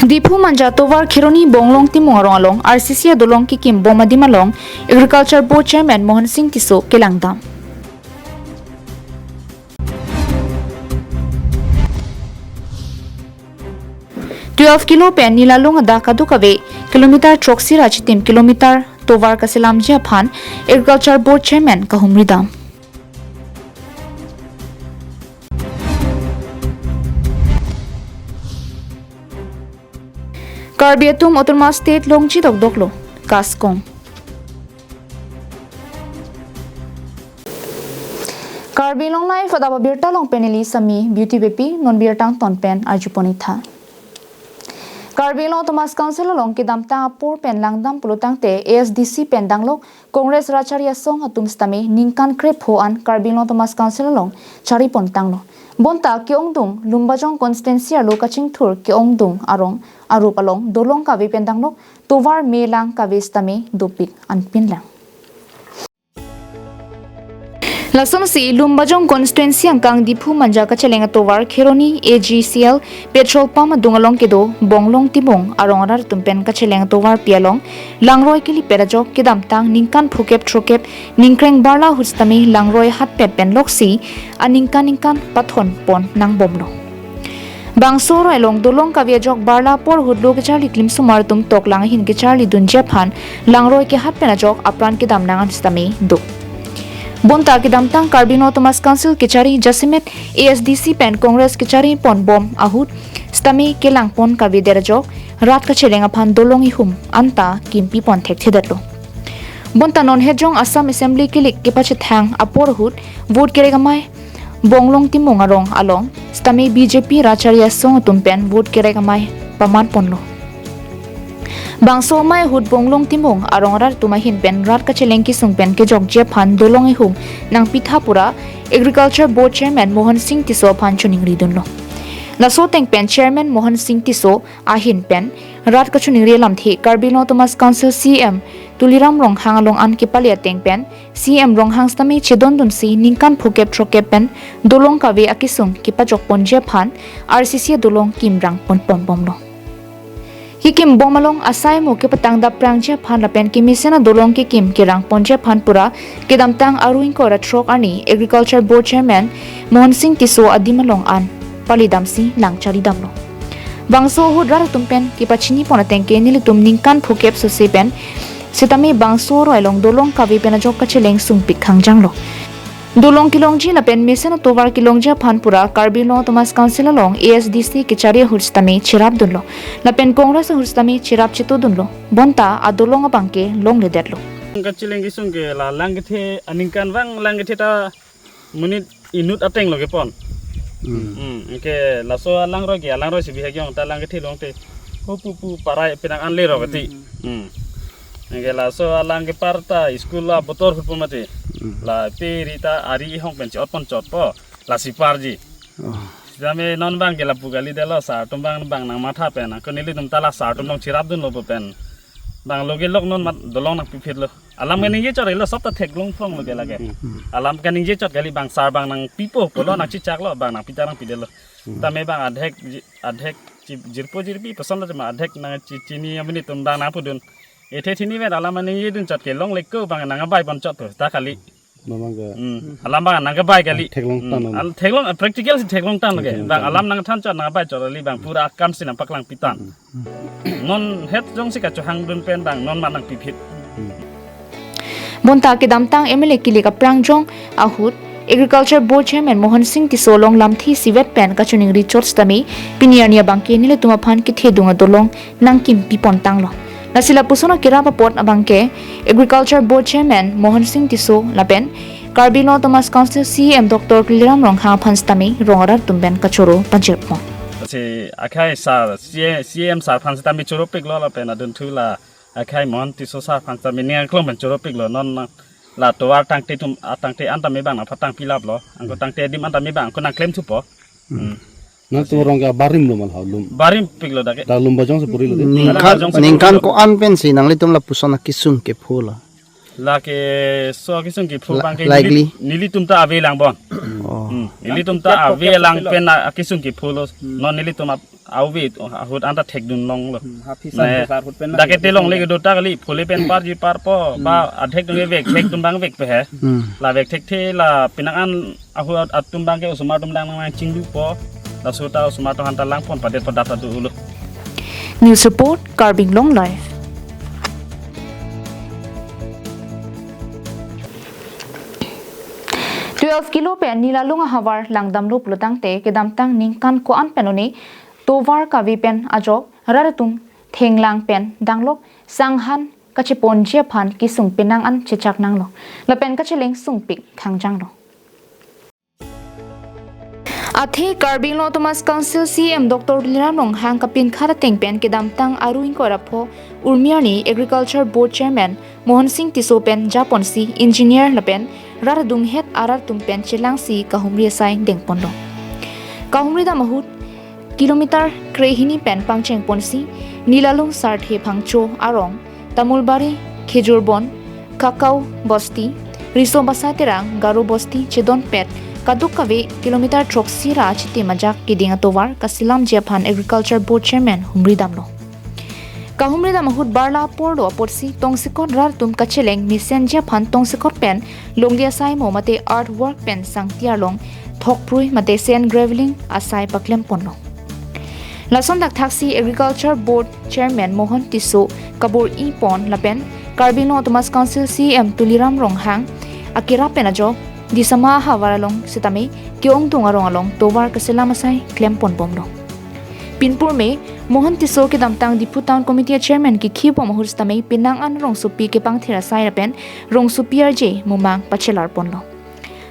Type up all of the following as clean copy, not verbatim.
Dipu manja tovar khironi bonglong timong arong along RCC dolong ki kim bomadi malong Agriculture Board Chairman Mohan Singh Tiso kelangdam. Kilo pen nilalong ada kadukawe kilometer troksi rachitim kilometer tovar kasilam japhan Agriculture Board Chairman kahumridam. Karbi Anglong State longchi doklo kaskong. Karbi Anglong lai fadaba birta long peneli sami beauty bepi non birtang ton pen arjuponitha. Karbi Anglong Thomas Council long kidamta por pen langdam pulutang te ASDC pen danglo Congress Racharya song atum stami ningkan krep hoan Karbi Anglong Thomas Council long chari pon tanglo. Bonta Kyongdung Lumbajong constituency lo kaching thur Kyongdung arong arupalong dolong kawi pendanglo tovar melang kawistami dopik anpinlang. Lason si Lumbajong constituency angkang dipu manja kachelenga tovar kheroni AGCL petrol pump dungalong kedo bonglong timong arong arar tumpen kachelenga tovar pialong langroi kili perajok kedam tang ningkan phukep throkep ningkreng barla hustami langroi hat pen loksi aningkan pathon pon nang bomlo. Bangsoro elong dolong kaviajok barla por hudlo ke charli klim sumar tum tok lang hin ke charli dunja phan langroi ke hat penajok apran ke dam nangan stami do. Bonta ke dam tang Karbi Anglong Thomas Council ke chari jasimet ASDC pen Congress ke chari pon bom ahut stami ke lang pon kavi derajok rat ka chelenga phan dolong I hum anta kimpi pon thek thedatlo. Bonta non hejong Assam Assembly ke lik ke pachet hang apor hut vote keregamai bonglong timong arong along stami BJP Racharya song tumpen vote keregamai paman ponlo. Bangso mai hut bonglong timong arong rar tumahin pen rat ka chelengki sungpen ke jok je phan dolong I hum nang Pithapura Agriculture Board Chairman Mohan Singh Tiso phan chuning ridunlo. Laso teng pen Chairman Mohan Singh Tiso ahin pen rat ka chuning ri lam the Karbi Anglong Thomas Council CM Tuliram rong hangalong an ki palia teng pen CM rong hang stami chedon dun si ningkan phukep throkep pen dolong kawe akisung ki pajok pon je phan RCC dolong kimrang pon bomlo. Hikim bomalong asai mo ke patang da prangje phan la pen kimisena dolong ki kim kirang ponje phan pura kedam tang aruing ko ra throk ani Agriculture Board Chairman Mohan Singh Tiso adimalong an palidamsi langchari damlo. Bangso hudrar tumpen ki pachini ponateng ke nilitum ningkan phukep so sepen sitami bangso roilong dolong kawi penajok ka cheleng sungpik khangjanglo. Dolong kilongji la pen mesena tovar kilongja phanpura Karbi Anglong Thomas Council along ASDC ke chari hurstami chirap dunlo la pen Congress hurstami chirap chito dunlo bonta adolong abangke long le derlo ka chileng gisung ke la langgethe aningkan wang langgethe ta munit inut ateng lo ke pon ke laso langro sibi hagyong ta langgethe long te pu parai penang anle ro gati ke laso lang ke parta school la botor hu mate la perita ari hong pen chot pon chot po la siparji jame non bang ke la pugali delo sa tumbang bang nang matha pen ko nili tum tala sa tum long chirap dun lo pen bang loge lok non mat dolong nak pipit lo alam ke ninge chot lo sop ta thek long phong lo ke lage alam ke ninge chot gali bang sar bang nang pipo ko lo nak chi chak lo bang nang pitarang pidelo tame bang adhek jirpi pasan lo ma adhek nang chini amni tum bang na pudun ethe thini me alam ninge dun chot ke long lek ko bang nang bai bon chot ta khali alam bang nang bai gali theklong practical si theklong tan lage bang alam nang than chot nang bai chot li bang pura kam sin paklang pitan non het jong si ka chu hang dun pen bang non manang pipit bonta ke damtang MLA kilika prangjong ahut Agriculture Board Chairman Mohan Singh Tiso long lamthi sivet pen ka chuning ri chot stami piniania bangke nile tuma phan ki thedunga dolong nang kim pipon tanglo nasila pusono kirapa port abangke Agriculture Board Chairman Mohan Singh Tiso lapen Karbi Anglong Thomas Council CM Dr. Tuliram rong ha phan stami rongarar tumben ka choro panjepmo si akai sa CM sa phan stami choro pik lo la pen adun thula akai Mohan Tiso sa phan stami ne klong ben choro pik lo non la towa tangte tum atangte antame bang na phatang pilap lo angko tangte dim antame bang ko na claim thupo na to rongga barim lo mal halum barim piglo dake da lumba jong se puri lo ningkan ko an pen si nang litum la pusona kisung ke phola la ke so kisung ke phul bang ke likely nili tum ta ave lang bon Ili tum ta awi lang pen akisung ki pholos non ili tum awi hut anta thek dun long lo dakete long le do ta kali phole pen par ji par po ba adhek dun vek thek tum bang vek pe he la vek thek the la pinang an ahu atum bang ke usma tum dang nang chinglu po la sota usma to hanta lang pon padet padata tu ulo. News report Karbi Anglong live. Kilo pen nila lunga hawar langdam lu plutang te kedam tang ningkan ko an penoni tovar kavi pen ajok raratum thenglang pen danglop sanghan kachipon je phan ki sung penang an chechak nang lo la pen kacheleng sung pik khangjang lo Athe Karbi Anglong Thomas Council CM Dr. Liranong hang kapin khara teng pen kedam tang aruin ko rapho Urmiani Agriculture Board Chairman Mohan Singh Tisopen Japon si engineer lapen Raradum het arar tumpen chilang si kahumri sai deng pondo kahumri da mahut kilometer krehini pen pangcheng ponsi nilalung sart he phangcho arong tamulbari khejurbon kakao bosti riso basaterang garu bosti chedon pet kadukave kilometer troksi ra chiti majak kidinga towar kasilam japan agriculture board chairman humri damlo kahumri da mahut barla pordo porsi tongsikot rar tum kacheleng messenger phan tongsikot pen longlia sai mo mate artwork pen sangtiar long thokprui mate sen graveling asai paklem ponno lason dak thaksi agriculture board chairman mohan tiso kabur I pon lapen Karbi Anglong Thomas Council CM tuliram ronghang akira penajo disama hawaralong sitame kyong tungarong along tobar kaselamasai klem pon bomlo Pinpur में मोहन तिसो के दमतांग Dipu town committee chairman की खीपो महुरस्ता में पिनांग अन रोंगसुपी के पांगथिरा साइरपेन रोंगसुपी RJ मुमांग पचेलार पोनो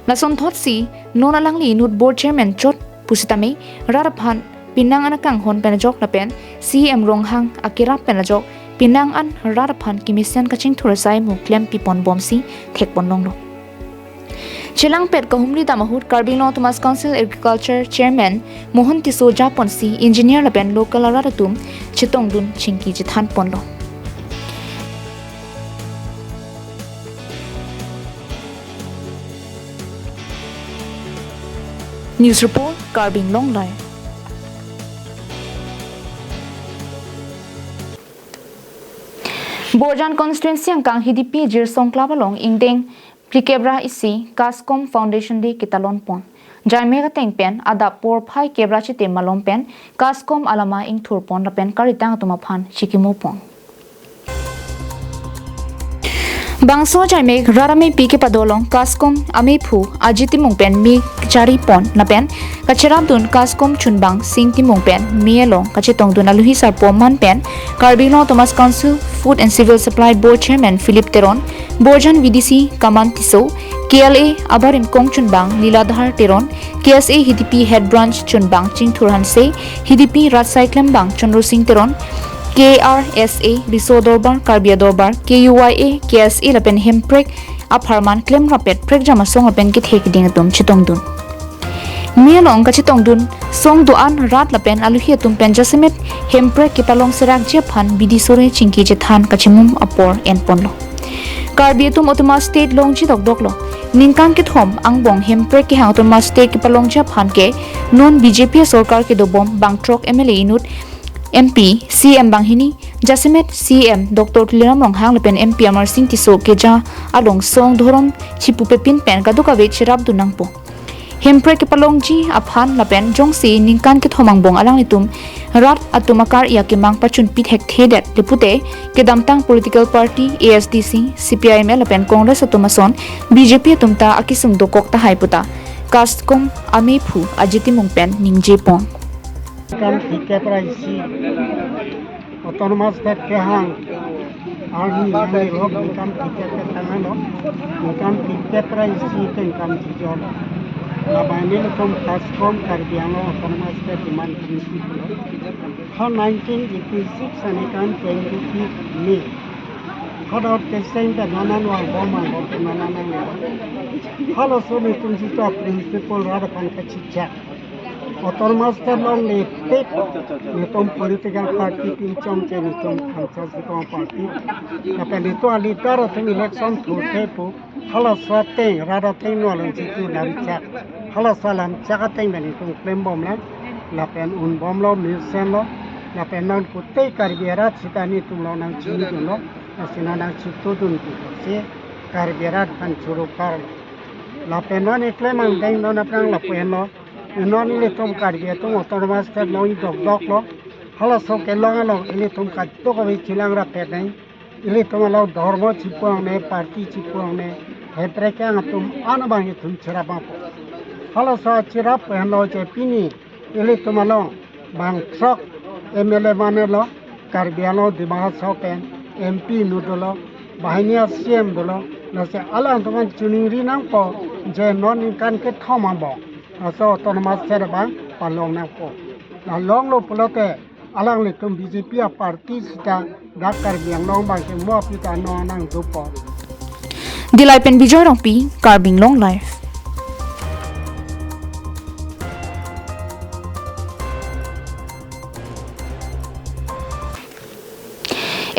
Larsen थोटसी नोना Langali नुट board chairman चोट पुसिता में रारफान पिनांग अन Kong होन पेनजोक लापेन CM Ronghang अकिरा पेनजोक Penang अन रारफान की mission कचिंग थुरसाई मु claim पिपन बॉम्सी थेक पोनोंगलो Chilang pet kahumri da mahut Karbi Anglong Thomas Council Agriculture Chairman Mohan Tiso Japon si engineer lapen local araratum chitong dun chingki jithan ponlo News report Karbi Anglong live Borjan constituency ang kang HDP Jirsong Klabalong ingdeng Prikebra isi Kaskom Foundation de Kitalon pon Jaimega tengpen ada por phai kebra chite malom pen Kaskom alama ing thur pon la pen karitang tuma phan chikimu pon Bangso jaimeg rarame pike padolong Kaskom ame phu ajiti mungpen mi chari pon la pen kachirab dun Kaskom chunbang singti mungpen mielong kachitong dun aluhi sar poman pen Karbi Anglong Thomas Council Food and Civil Supply Board Chairman Philip Teron Borjan VDC Kaman Tiso KLA Abarim Kong Chunbang Liladhar Teron KSA HDP Head Branch Chunbang Chingthurhan Se HDP Ratsai Klembang Chandru Singh Teron KRSA Riso Dorbar Karbia Dorbar KUYA KSA Lapen Hemprek Apharman Klem Rapet Prek Jamasong Lapen Kit Hekding Tum Chitong Dun Mielong Kachitong Dun Song Duan Rat Lapen Aluhi Tum Pen Jasimet Hemprek Kipalong Serak Japan Bidisore Chingki Jethan Kachimum Apor En Ponlo Karbi tum Otoma State Longji Dokdoklo Ningkan ke thom angbong hemprek ki hang Otoma State ki palongja phan ke non BJP sarkar ke dobom bangtrok MLA inut MP CM banghini Jasimet CM Dr. Liram Ronghang lepen MP Amar Singh Tiso ke ja along song dhorom chipu pepin pen kaduka ve chirap dunangpo hemprek ki palongji aphan lapen jongsi ningkan ke thomang bong alang itum rat atumakar yakimang pachun pit hek thedet lepute kedamtang political party ASDC CPIM lapen Congress atumason BJP atumta akisum dokok ta haiputa Kaskom ame phu ajiti mungpen ningje pon kan tiket raisi autonomous state ke hang army yang log kan tiket ke tangan lo kan tiket raisi kan jol Labani tum Kaskom Karbi Anglong autonomous state demand principle ha 1986 anikan 20 May Kadot testing the nanan wal boman of the nanan Hello so me tum sita principle rada kan kachicha autonomous state long le tek nitum political party pinchom che nitum consensus party kapali to alitar thing election to tepu hello swate rada thing no lan chitu lamcha hala salam chakateng bani tung klem bom la la pen un bom lo mil sen lo la pen non kutte karbiarat sitani tung lo nang chini dun lo asina nang chitu dun ki se karbiarat pan churu kar la pen non klem ang deng non aprang la pen lo non ile tum karbiat tung otonomas ter lo i dok dok lo hala so ke long lo ile tum ka to ko vi chilang ra pe dai ile tum lo dharma chipuang ne party chipuang ne hetre ka tum anabang tum chira ba po hala so chira pe lo che pini ile tum lo bang truck MLA mane lo karbiano dimah so pen MP nudolo bahania CM dolo na se ala tum chuning ri nang po je non kan ke thoma bo so autonomous chira ba palong na po na long lo pulote alang le tum BJP a party sita da Karbi Anglong bang ke mo pita no nang dupo Dilai pen bijoy rong pi Karbi Anglong live.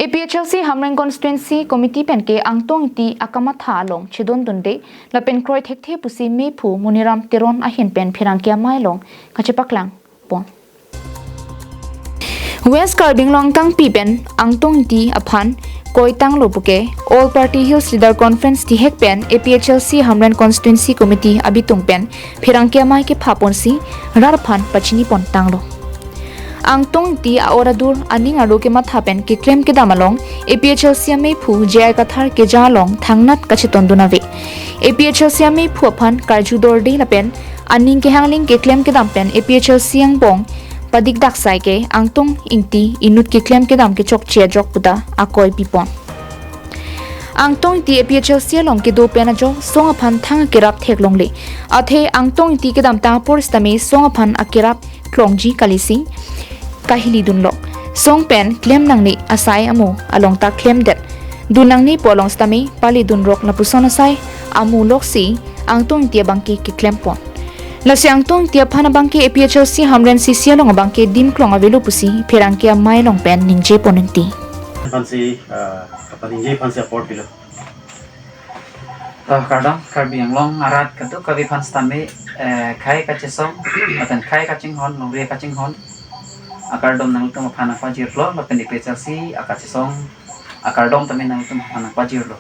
APHLC Hamreng Constituency Committee pen ke angtong ti akamatha long chidon dunde la pen kroi thek the pusi me phu Muniram Teron a hin pen phirang kya mai long kachepaklang pon West Karbi Anglong tang pi pen angtong ti aphan koi tang lo buke All Party Hills Leader Conference ti hek pen APHLC Hamreng Constituency Committee abitung pen phirang kya mai ke phapon si rar phan pachini pon tang lo angtong ti aoradur aning aro ke matha pen ke claim ke damalong APHLC me phu jai kathar ke jalong thangnat kache tonduna ve APHLC me phu phan karju dor de la pen aning ke hangling ke claim ke dam pen APHLC ang bong padik dak sai ke angtong ingti inut ke claim ke dam ke chok che jok puda akoi pipon angtong ti APHLC long ke do pen ajo song phan thang ke rap thek long le athe angtong ti ke dam ta por stame song phan akirap klongji kalisi kahili dunlo song pen claim nangni asai amu along ta claim det dunangni polong stami pali dunrok na puson asai amu loksi angtong tia bangki ki claim pon la se angtong tia phana bangki APHLC Hamren CC long bangki dim klong avelu pusi pherangkia mai long pen ningje ponenti fancy kapalinje fancy port bilo kardang Karbi Anglong arat katu kavi fan stame khai kachesong atan khai kaching hon nongre kaching hon akardom nang tum phana pajir lo lapen APHLC akachesong akardom tame nang tum phana pajir lo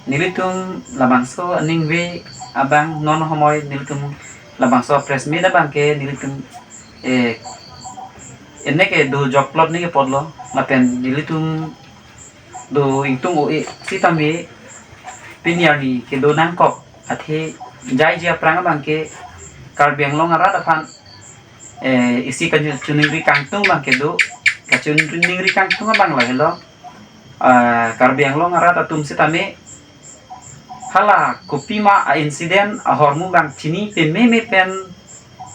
nilitum labangso aning we abang non homoy nilitum labangso press meet abang ke nilitum enne ke do job plot ni ke podlo lapen nilitum do ingtung o sitame pinyarni ke do nangkok athe jai jia prang bang ke Karbi Anglong arat aphan isi kan chuningri kangtung bang ke do ka chuningri kangtung bang la hello Karbi Anglong arat atum sitame hala kopima a incident a hormu bang chini pe me pen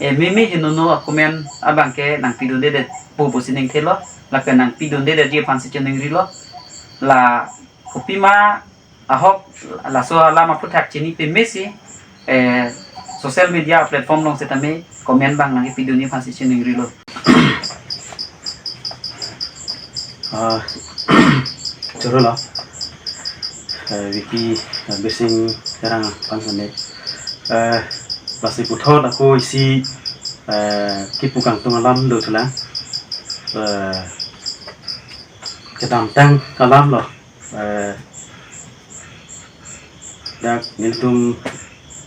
me jinono akumen abang ke nang pidunde de po sining thelo la pen nang pidunde de je fansi chuningri lo la kopima ahok la so lama putak chini pe mesi social media platform long setame comment bang nang piduni fansi chuningri lo chorola wiki besing serang pansane pasti puthot aku isi kipukang tungalam do thula kedam tang kalam lo dak niltum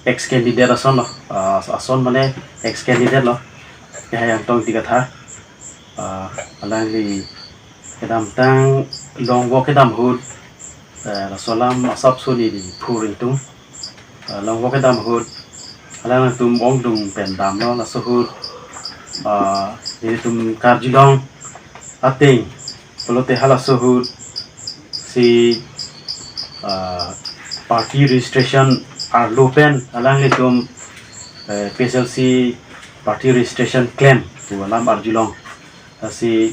ex candidate ason mane ex candidate lo yang tong tiga tha alang li kedam tang longwo kedam hud la solam asap suni di puring tung longwo kedam hud alang tum ong tung pendam lo la suhud ini tum karjilong ating pelote hala suhud si party registration are lopen alang litum PSLC party registration claim tu alam arjilong si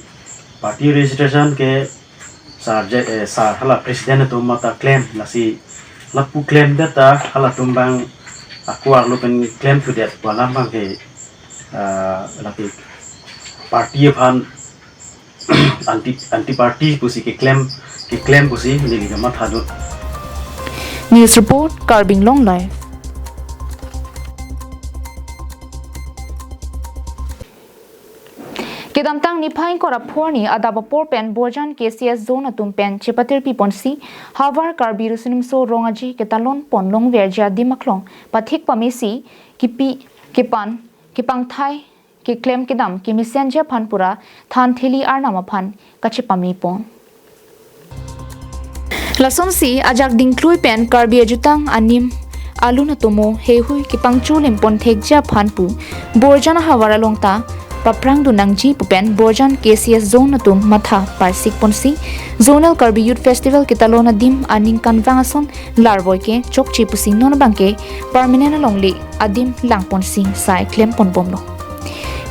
party registration ke sar hala presiden tu mata claim nasi lapu claim data hala tumbang aku arlopen claim tu det alam bang ke lapi party phan anti party pusi ke claim pusi ni ke matha do News report Karbi Anglong live. Kedamtang ni phain kora phorni adaba por pen borjan KCS zone atum pen chepater pi ponsi Havar Karbi rusinim so rongaji ketalon ponlong verja dimaklong pathik pamisi kipi kipan kipang thai ki claim kedam ki misenja phanpura than theli arnama phan kachipami pon Lason si ajak dingklui pen Karbi ajutang anim aluna tomo hehui kipang chulim pon thekja phanpu borjana hawara longta Paprang Dunangji Pupen Borjan KCS Zone Tum Matha Parsik Ponsi Zonal Karbi Youth Festival Kitalona Dim Aning Kanvangason Larvoike Chokchi Pusing Non Bangke Permanent Longli Adim Lang Ponsi Sai Klem Ponbomlo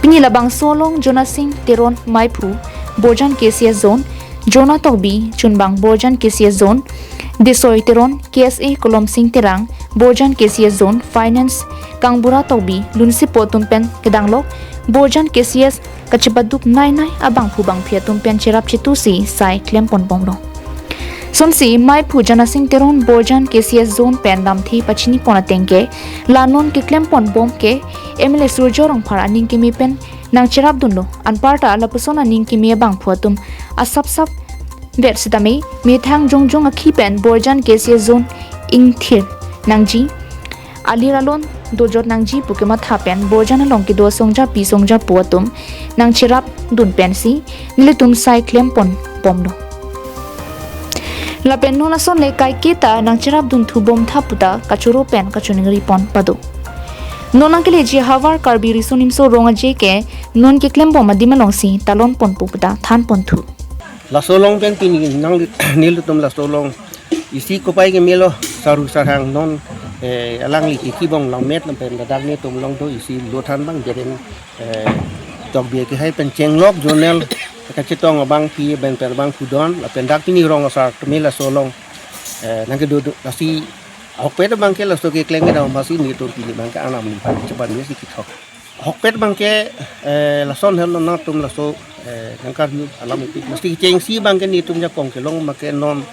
Pinilabang Solong Jonah Singh Teron Maipu Borjan KCS Zone Jonah Tokbi Chunbang Borjan KCS Zone Desoy Teron KSA Kolom Singh Terang Borjan KCS Zone Finance Kangbura Tokbi Lunsi Potumpen Kedanglok Borjan KCS kachibaduk nai abang phubang phiatum pen cherap chitusi sai klem ponpomlo sonsi mai phujana sing teron Borjan KCS zone pen damthi pachini ponatengke lanon ke klem ponbom ke MLA surjorong phara ningkimi pen nang cherap dunlo anparta lapusona ningkimi bang phuatum asap ber sitame methang jongjong akhi pen Borjan KCS zone ingthir nangji aliralon dojot nangji pukema thapen borjana longki do songja pi songja puatum nang chirap dun pensi nilitum sai klem pon pomlo la pen nona son le kai kita nang chirap dun thubom thaputa kachuro pen kachuningri pon padu nona kele ji Havar Karbi risunim so ronga je ke non ke klem bom adima longsi talon pon puputa than pon thu La solong pen pin nang nilutum la solong isi ko pai ke melo saru sarang non alang li ki bong long met lam pen dadak ni tum long do isi lo than bang jeren tok bie ki hai pen cheng lok jonel ka chitong bang pi ben per bang kudon la pen dak ni rong sa to mela solong nang ke do la si hok pet bang ke la so ke kleng da ma si ni to pi bang ka anam ni pa chapan ni si ki thok hok pet bang ke la son hel na tum la so nang kar ni alam pi ma si cheng si bang ke ni tum ja kong ke long ma ke non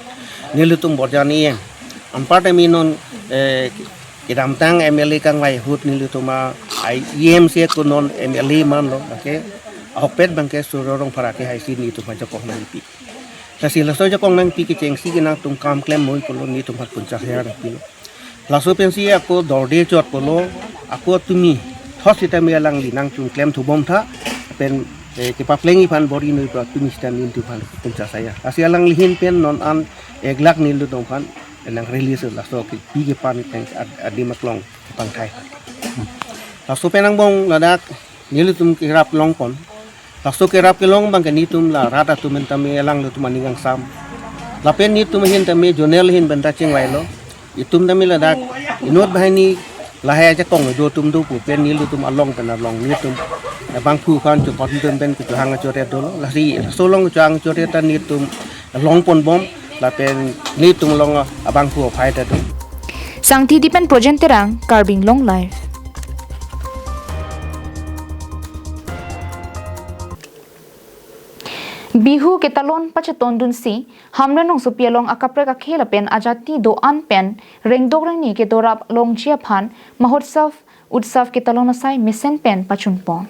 ni lu tum borjani Amparte minon idam tang MLA kang lai hut ni lutuma ai EMC ko non MLA man lo okay hokpet bangke surorong para ke hai sini tu maja kong nang pi kasi la so ja kong nang pi ke cheng si na tum kam klem moi ko ni tum hat puncha ya ra pi la so pensi ako dorde chot ko lo ako tumi thosita me lang li nang chung klem thu bom tha pen ke pa plengi pan body noi pa tumi stand in tu pan puncha saya kasi alang lihin pen non an eglak ni lu dong pan nang release la so ki pi pan teng adi maklong pang thai la so penang bong ladak nilutum ki rap long pon la so ki rap ki long bang ni tum la rata tu men tame lang lu tu maningang sam la pen ni tum hin tame jonel hin benda cheng lai lo itum tame ladak inot bahani la ha ja kong do tum du pu pen ni lu tum along tan along ni tum bang phu kan chu pot tum pen ki hang cho re do la si so long chang cho re tan ni tum long pon bom la pen ni tung long abang pu phai ta tu Sangti dipen project terang Karbi Anglong live Bihu ketalon pachaton dunsi hamra nong supialong akapre ka khela pen ajati do an pen rengdok rangni ke dorap longjia phan mahotsav utsav ketalon asai misen pen pachun pon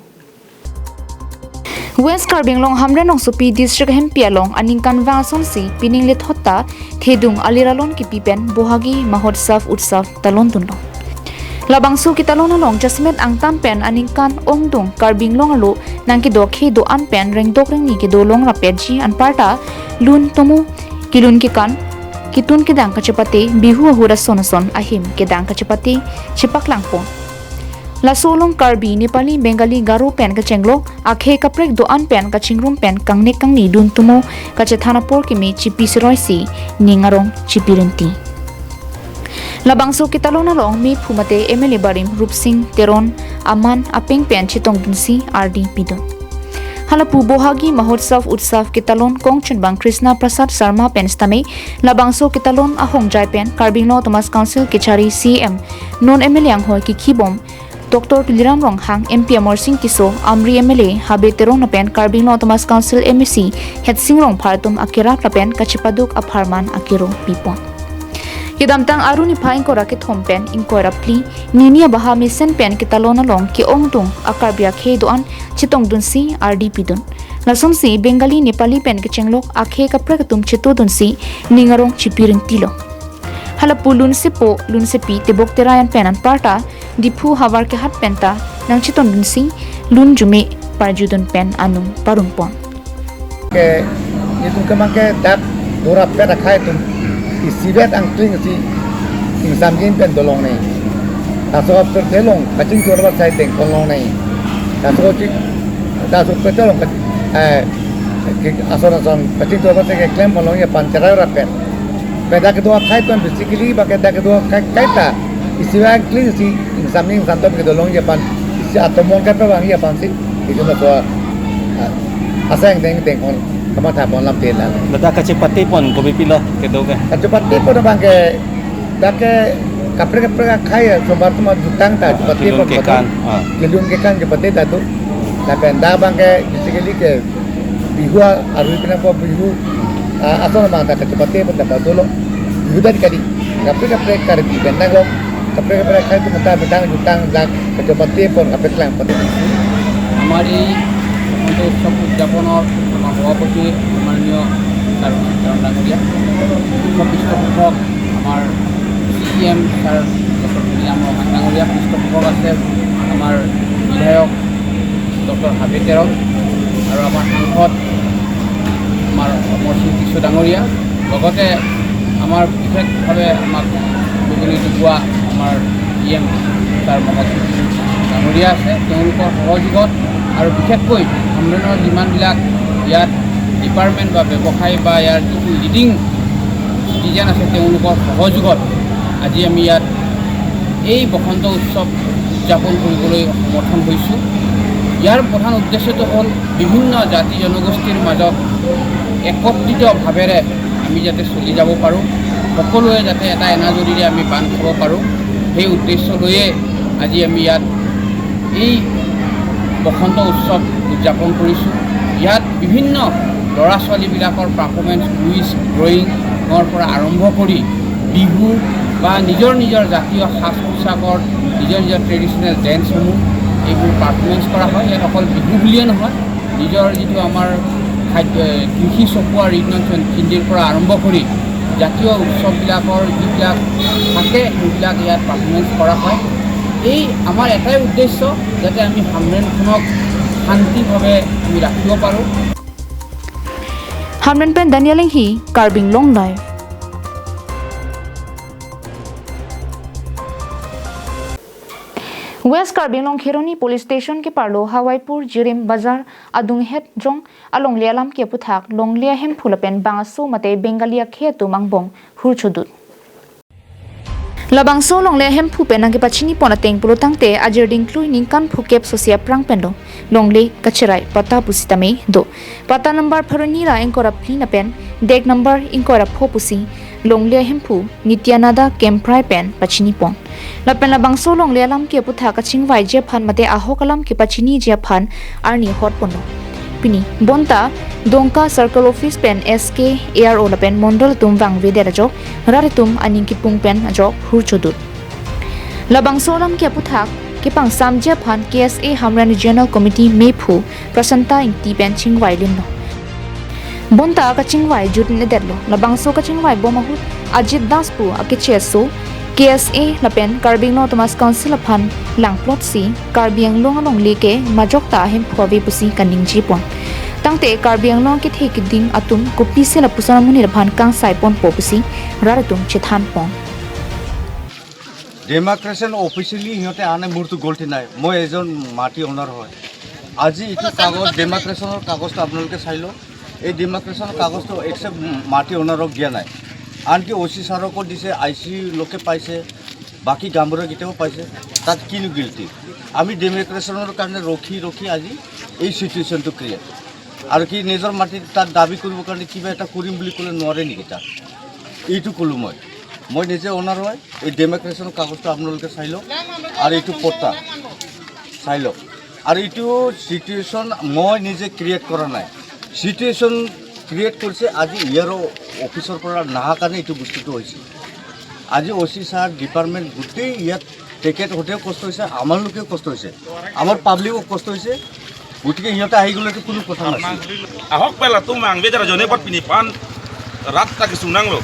West Karbi Anglong hamre nong supi district hempialong aning kanvason si pining le thotta thedung aliralon ki pipen bohagi mahotsav utsav talon tunlo labangsu ki talon along jasmet angtam pen aning kan ongdung Karbi Anglong alo nangki dokhe do an pen rengdok rengni ki dolong rapetji anparta lun tomu kilun ki kan kitun ki dang kachapate bihu hura sonason ahim ki dang kachapate chipak langpon La solong Karbi Nepali Bengali Garo pen ka chenglo akhe kaprek do an pen ka chingrum pen kangne kangni dun tumo ka chethanapor ki me chipi siroi si ningarong chipirenti Labangso kitalona long mi phumate MLA barim Rupsing Teron Aman apeng pen chitong dunsi RD pidon Halapu bohagi mahotsav utsav kitalon kongchun bang Krishna Prasad Sharma pen stame labangso kitalon ahong jai pen Karbi Anglong Thomas Council kichari CM non MLA ang hoy ki khibom Dr. Liram Ronghang MP Amor Singh Kiso Amri MLA Habe Terong Napen Karbi Anglong Thomas Council MEC Het Singrong Phartum Akira Napen Kachipaduk Apharman Akiro Pipon Kidamtang aruni pa ingkora ki thompen ingkora pli ninia baha misen pen ki talona long ki ongtung akarbia khe doan chitong dun si RDP dun lasom si Bengali Nepali pen ki chenglok akhe kapra tum chito dun si ningarong chipiring tilo halapu lun se pi tebok terayan penan parta dipu hawar ke hat penta nang chiton dun si lun jume parjudun pen anum parumpon ke itu kemangke dak dorap peta khai tum isibet ang twing si insam gin pen dolong nei taso per telong kacing korba sai teng kolong nei taso petolong ke asona son kacing korba se ke klem kolong ya pantera rapen peda ke doa khai tum basically ba ke dak doa kai ta isibet twing si insam gin santom ke dolong ya pan isi atomon ka pa bang ya pan si itu na so asang teng kon kama ta bon lam ten la Lada kacipati pon ko bipilo kedo ka. Kacupati po na bang ke dake kapre kaya sobar tu mah jutang ta cupati po Kekan. kilun kekan cupati ta tu tapi anda bang ke basically ke bihu aru pina po bihu asal bang ta cupati po dapat dulu bihu dari kadi kapre karbi benda lo kapre kaya tu mata betang jutang dak cupati po kapre lang po हमारी तो उत्सव उद्यापन सभापति माननीय डांगरिया पृष्ठपोषक आमार CM sir doctor karbi Anglong डांगरिया पृष्ठपोषक आछे आमार विधायक डॉक्टर हाबितेरक और आमार सांसद आमार अमरसिंह किशोर डांगरिया लगते आमार विशेषभावे आमाक बुजनि दुबुआ आमार CM सर मनसिंह डांगरिया आछे तेनलोকৰ सहযোগত और विशेषকৈ हमरेনৰ যিমানবিলাক ইয়াত ডিপাৰ্টমেণ্ট বা ব্যৱসায় বা ইয়াৰ যিটো লিডিং ডিজাইন আছে তেওঁলোকৰ সহযোগত আজি আমি ইয়াত এই বসন্ত উৎসৱ উদযাপন কৰিবলৈ সমৰ্থন হৈছোঁ ইয়াৰ প্ৰধান উদ্দেশ্যটো হ'ল বিভিন্ন জাতি জনগোষ্ঠীৰ মাজত একত্ৰিতভাৱেৰে আমি যাতে চলি যাব পাৰোঁ সকলোৱে যাতে এটা এনাজৰিৰে আমি বান্ধ খাব পাৰোঁ সেই উদ্দেশ্য লৈয়ে আজি আমি ইয়াত এই বসন্ত উৎসৱ উদযাপন কৰিছোঁ ইয়াত বিভিন্ন ল'ৰা ছোৱালীবিলাকৰ পাৰফৰ্মেঞ্চ কুইজ ড্ৰয়িঙৰ পৰা আৰম্ভ কৰি বিহু বা নিজৰ জাতীয় সাজ পোছাকৰ নিজৰ ট্ৰেডিশ্যনেল ডেন্সসমূহ এইবোৰ পাৰফৰ্মেঞ্চ কৰা হয় ইয়াত অকল বিহু বুলিয়ে নহয় নিজৰ যিটো আমাৰ খাদ্য কৃষি চপোৱা ৰীতিনীতিৰ পৰা আৰম্ভ কৰি জাতীয় উৎসৱবিলাকৰ যিবিলাক থাকে সেইবিলাক ইয়াত পাৰফৰ্মেঞ্চ কৰা হয় এই আমাৰ এটাই উদ্দেশ্য যাতে আমি হামৰেনখনক শান্তিভাৱে আমি ৰাখিব পাৰোঁ Hamren pen Daniel hi Karbi Anglong live West Karbi Anglong Khironi Police Station ke parlo Hawaipur Jirim Bazar adung het jong along lialam ke puthak longlia hem phulapen bangasu mate Bengalia khe tu mangbong hurchudut Labang so long le hem phu penang ke pachini pona teng pulo tangte ajir dingklui ningkan phukep sosia prang pendo longle kacherai pata pusitame do pata number pharoni ra engkora phlina pen dek number ingkora pho pusi longle hem phu nityanada kemprai pen pachini pon lapen labang so long le alam ke putha kaching wai je phan mate aho kalam ke pachini je phan arni hot pono pini bonta dongka circle office pen SK ARO lapen mondol tum wang vede rajok raritum aning ki pung pen ajok hurchodut labang solam ke puthak ke pang samje phan KSA Hamran Regional Committee mephu prasanta ing ti pen chingwai limno bonta ka chingwai jut ne derlo labang so ka chingwai bomahut ajit daspu akecheso KSA lapen Karbi Anglong Thomas Council phan langplot si Karbi Anglong along leke majokta hem phwawe pusi kaning jipon tangte Karbi Anglong ke theki ding atum kopi se la pusana munir phan kang saipon popusi raratum chethan pon ডেম'ক্ৰেশ্যন officially সিহঁতে আনে মোৰতো গল্টি নাই মই এজন মাটি অনাৰ হয় আজি এইটো কাগজ ডেম'ক্ৰেশ্যনৰ কাগজটো আপোনালোকে চাই লওক এই ডেম'ক্ৰেশ্যনৰ কাগজটো একচেপ্ট মাটি অনাৰক দিয়া নাই আনকি OC ছাৰকো দিছে IC লোকে পাইছে বাকী গাঁওবুঢ়াকেইটাও পাইছে তাত কিনো গিল্টি আমি ডেম'ক্ৰেশ্যনৰ কাৰণে ৰখি আজি এই চিটুৱেশ্যনটো ক্ৰিয়েট আৰু কি নিজৰ মাটি তাত দাবী কৰিবৰ কাৰণে কিবা এটা কৰিম বুলি ক'লে নোৱাৰে নেকি তাত এইটো ক'লোঁ মই নিজে অনাৰ হয় এই ডেম'ক্ৰেশ্যনৰ কাগজটো আপোনালোকে চাই লওক আৰু এইটো পট্টা চাই লওক আৰু এইটো চিটুৱেশ্যন মই নিজে ক্ৰিয়েট কৰা নাই চিটুৱেশ্যন ক্ৰিয়েট কৰিছে আজি ইয়াৰো অফিচৰ পৰা নাহা কাৰণে এইটো বস্তুটো হৈছে আজি OC স্যার ডিপার্টমেন্ট গোটেই ইয়াত তেখেত হতেও কষ্ট হৈছে আমাৰ লোকেও কষ্ট হৈছে আমাৰ পাব্লিকও কষ্ট হৈছে গতিকে সিহঁতে আহি গ'লেতো কোনো কথা নাছিল ahok pela tumang bejara jone pot pinipan rat tak sunang lo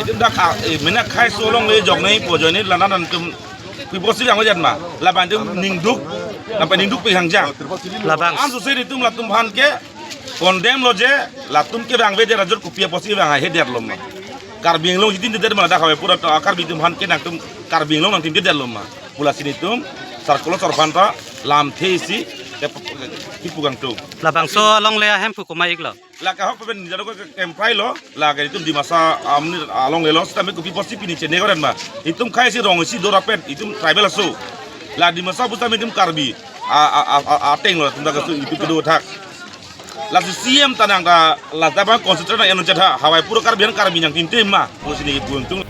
itu dak mena khai solong le jog nei po jone lana dan tum pi posi yang wajan ma la ban tum ningduk la ban ningduk pi hangjang la bang an su se tum la tum han ke kondem lo je la tum ke bang bejara jor kupia posi bang ha heder lo ma Karbi Anglong jitin der ma da khawe pura Karbi tum han ke nang tum Karbi Anglong nang tim der lo ma pula sini tum sarkulo sarpanta lam theisi kipugang tu labang so long le hem pu ko mai iklo la ka hok pen jaro ko kemprai lo la ka itum di masa amni along le lo sta me ko pi posi pini chene goren ma itum khai si rong si dora pet itum tribal so la di masa buta me itum Karbi a teng lo tum da ka su itu kedo thak la si CM tanang da la da ba consider na enu chatha hawai puro Karbi yang tin tem ma ko sini buang tung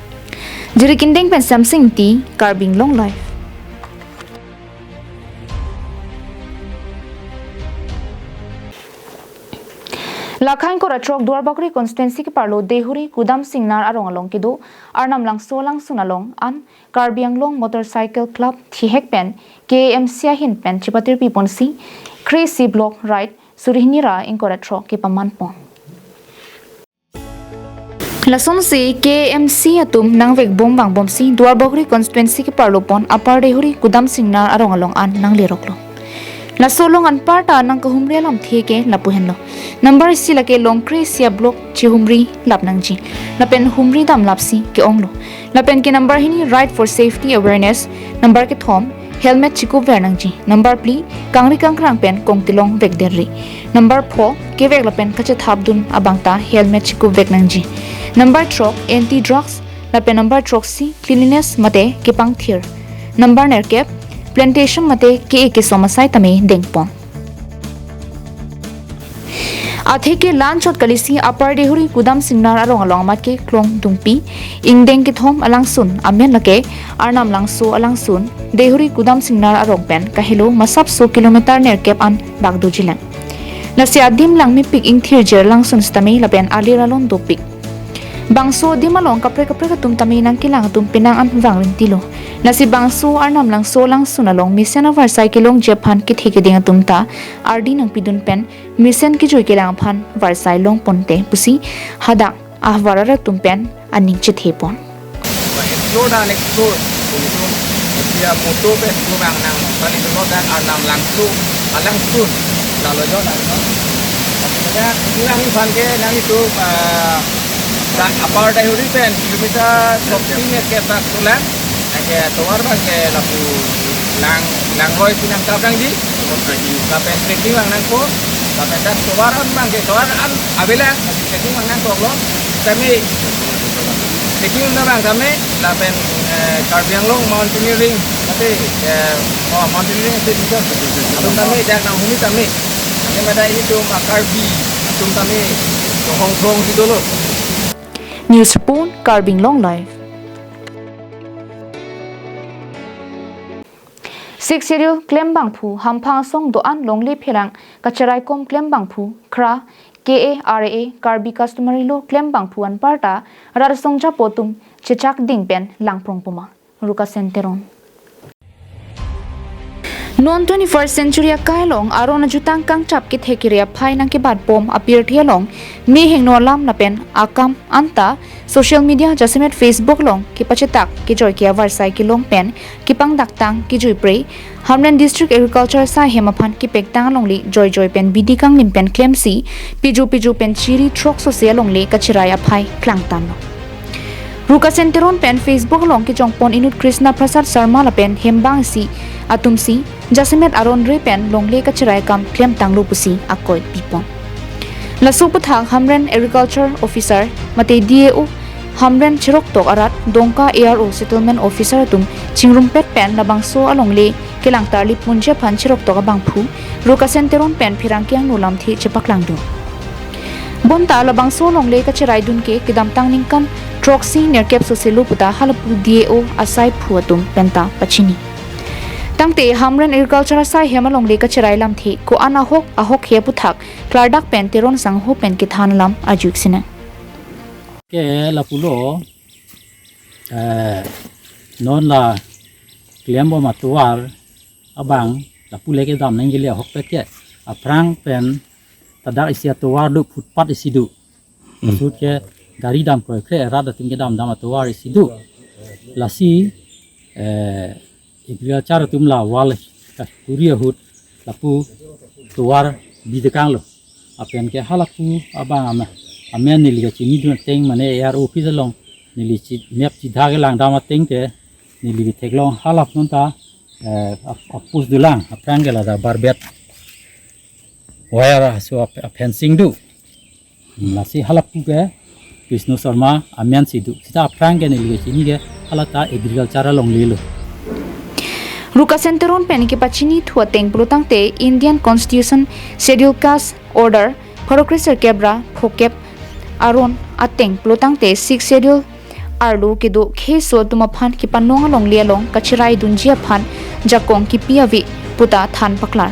Jiri kindeng pen Samsung ti Karbi Anglong live. Lakhain ko ratrok Duarbakri constituency ke parlo Dehuri Kudam Singnar arong along kido arnam lang solang sunalong an Karbi Anglong Motorcycle Club Thihek pen KMC hin pen chipatir piponsi Crazy Block Ride Surihnira in ratrok ke paman pon Lason se KMC atum nang vek bom bang bom si Duarbakri constituency ke parlo pon apar Dehuri Kudam Singnar arong along an nang leroklo La solong an parta nang kahumri lam theke lapuhen lo number sila ke long sia block chihumri lap nang ji lapen humri dam lapsi ke onglo lapen ke number hini right for safety awareness number ke thom helmet chiku ver nang ji number pli kangri kangkrang pen kongtilong vek derri number 4 ke vek lapen kache thabdun abangta helmet chiku vek nang ji number 3 anti drugs lapen number 3 si cleanliness mate ke pang thir number nerkep plantation mate ke somasai tame dengpon athe ke lanchot kalisi upper Dehuri Kudam Singnar arong along mat ke klong dungpi ingdeng ke thom alang sun amen lake arnam langso alang sun Dehuri Kudam Singnar arong pen kahilo masap so kilometer ner kep an bagdo jilang lasi adim lang mi pik ing thir jer lang sun stame lapen aliralon do pik bangso dimalong kapre ka tum tame nang kilang tum pinang an wangrin tilo nasi bangso arnam lang so lang sunalong mission of cyclong japan ki theke ding tumta ardi nang pidun pen mission ki joy kelang phan varsai long ponte pusi hada ahwarara tumpen aning che thepon explore dan explore dia moto pe bang nang paling no dan arnam langsung sun kalau jo dan sebenarnya hilang fan ke nang itu apar Dehuri pen kilometer 15 ke tak tulang ke tawar ba ke lapu lang roi sinang tabang di kapen trekking lang nang ko kapen dak tawaran bang ke tawaran abela trekking lang nang ko lo kami trekking na bang kami lapen Karbi Anglong mountaineering tapi mountaineering itu juga atum kami dak nang humi kami ada ini tu Karbi atum kami Hong Kong gitu loh News Spoon Karbi Anglong live 6 schedule klem bangphu hamphang song do an longli phelang kacharai kom klem bangphu khra KARA Karbi customary lo klem bangphu an parta rar songja potum chechak dingpen langprong puma ruka senteron Non 21st century kailong arona jutang kang chap ki thekiria phai nang ke bad pom appear thialong mi hengno lam lapen akam anta social media jasimet Facebook long ki pachetak ki joy ki avarsai ki long pen ki pang daktang ki joy pre Hamren district agriculture sa hemaphan ki pektang longli joy pen bidi kang lim pen claim si piju pen chiri trok social longle kachiraya phai klangtan Ruka senteron pen Facebook long ki jongpon inut Krishna Prasad Sharma la pen hembang si atumsi jasimet aron re pen longle kachirai kam klem tanglu pusi akoi pipon lasu puthang Hamren agriculture officer mate DAO Hamren chirok tok arat dongka ARO settlement officer tum chingrum pet pen labang so alongle kelang tarli punje phan chirok tok abang phu Ruka senteron pen phirang kyang nulam thi chepaklang do bonta labang so longle kachirai dun ke kidam tang ningkan Troxy nerkep sosilu puta halapu DAO asai phuatum penta pachini tangte Hamren agriculture sai hemalong le kachirai lam thi ko ana ahok he puthak klardak pen teron sang ho pen ki than lam ajuk sina ke lapulo non là kliam bo matuar abang la pule ke dam nang gilia hok peke aprang pen tadak isia tuar du footpath isidu sut ke gari dam pro kre rada ting dam dam tuar isidu lasi igria char tumla wal ka kuria hut lapu tuar bidekang lo apen ke halapu abang ama amen ni liga chini dun teng mane yar office long ni li chi map chi dhage lang dam teng ke ni li teklong halap non ta apus dulang aprang gela da barbet wire so fencing du lasi halapu ke Vishnu Sharma amen sidu sita aprang ke ni li chini ke halata agriculture long lilo Ruka Centeron pen ke pachini thua teng plutang te Indian Constitution Schedule Caste Order Phorokriser Kebra Phokep Aron ateng plutang te 6 schedule arlu ke do khe so tuma phan ki panong long lialong kachirai dunjia phan jakong ki piawi puta than paklar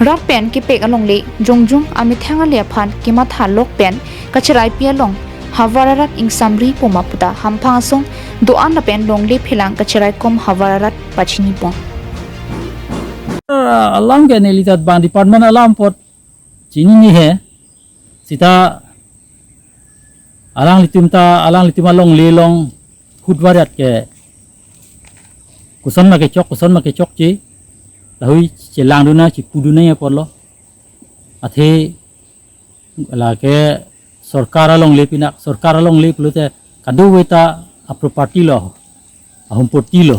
rat pen ki pek along le jongjung ami thanga le phan ki ma tha lok pen kachirai pialong hawararat ing samri poma puta hamphang song do an na pen long le philang kachirai kom hawararat pachini pon alam ke ni litat ban department alam pot chini ni he sita alang litim along lelong hutwarat ke kuson ma ke chok chi lahui chelang duna chi puduna ya porlo athe la ke sarkar along le plute kadu weta property lo ahum poti lo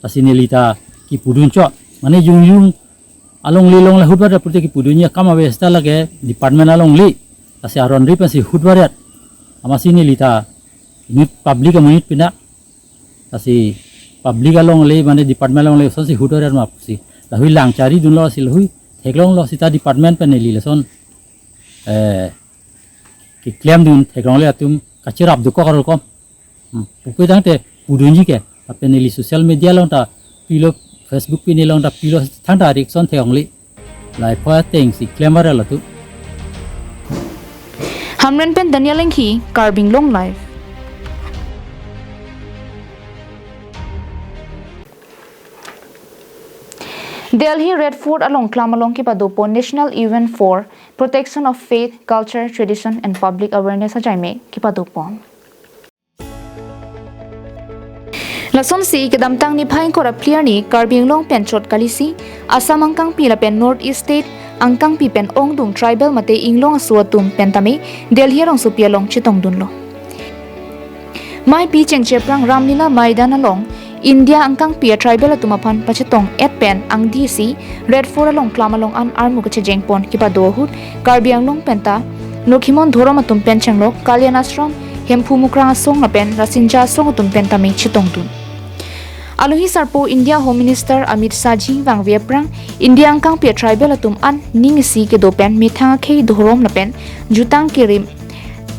tasine lita ki pudun chok mane yung along lelong la hutwarat pute ki pudunya kama westa lage department along le tase aron ri pasi hutwarat amasini lita unit public unit pina tasi public along le mane department along le sosi hudorer ma pusi lahui langchari dunlo sil hui theklong lo sita department pe ne li leson ki claim dun theklong le atum kachirap du ko kom pukui dang te pudunji ke apene li social media long ta pilo facebook pin long ta pilo thang ta reaction theong li lai pha teng si claimer la tu Hamren pen Daniel Lenghi Karbi Anglong live Delhi Red Fort along Klamalong ki padopo National Event for Protection of Faith, Culture, Tradition and Public Awareness ajaime ki padopo Lason si kedam tang ni phain kora clear ni Karbi Anglong pen chot kalisi Assam angkang pila pen North East State angkang pi pen ongdung tribal mate inglong suatum pentame Delhi rong supialong chitong dunlo mai pi chengche prang ramlila maidan along India angkang pi tribal atumaphan pachetong et pen ang dc Red Fort along Klamalong an armu ka chejengpon kipa dohut Karbi Anglong penta nokhimon thorom atum pen chenglok Kalyan Ashram hemphu mukrang song na pen rasinja song atum pentame chitong dun Alohi Sarpo India Home Minister Amit Saji wang Vieprang India angkang pia tribal atum an ning si ke dopen mithang khei dorom na pen jutang kirim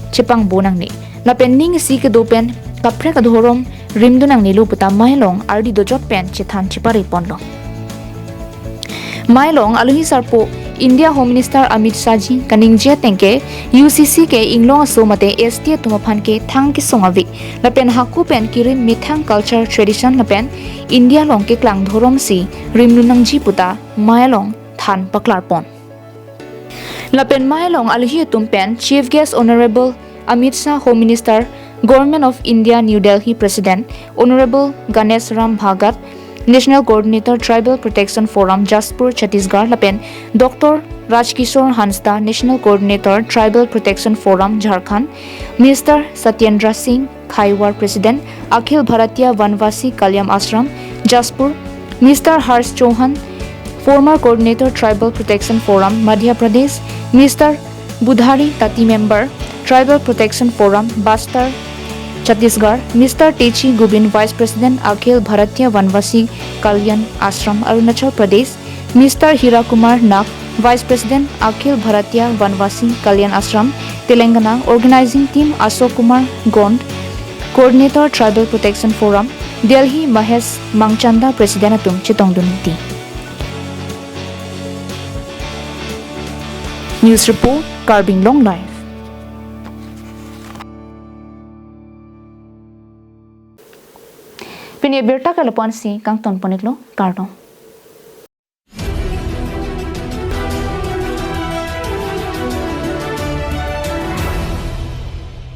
chepang bonang ni la pen ning si ke dopen kapre ka dorom rim dunang ni luputa mailong ardi dojot pen chithan chipari ponlo mailong Alohi Sarpo India Home Minister Amit Saji kaningje tengke UCC ke inglong asomate ST tumaphan ke thang ki songawi lapen haku pen kirim mithang culture tradition lapen India long ke klang thorom si rimnunang ji puta mailong than paklar pon lapen mailong alhi tumpen Chief Guest Honorable Amit Shah Home Minister Government of India New Delhi President Honorable Ganesh Ram Bhagat National Coordinator Tribal Protection Forum Jaspur Chhattisgarh lapen Dr. Rajkishore Hansda National Coordinator Tribal Protection Forum Jharkhand Mr. Satyendra Singh Khaiwar President Akhil Bharatiya Vanvasi Kalyam Ashram Jaspur Mr. Harsh Chauhan Former Coordinator Tribal Protection Forum Madhya Pradesh Mr. Budhari Tati Member Tribal Protection Forum Bastar Chhattisgarh Mr. Techi Gubin Vice President Akhil Bharatiya Vanvasi Kalyan Ashram Arunachal Pradesh Mr. Hirakumar Nag Vice President Akhil Bharatiya Vanvasi Kalyan Ashram Telangana Organizing Team Ashok Kumar Gond Coordinator Tribal Protection Forum Delhi Mahesh Mangchanda President atum Chitongdunti News Report Karbi Anglong Live Pinia berta kalapuan si kang ton poniklo kartong.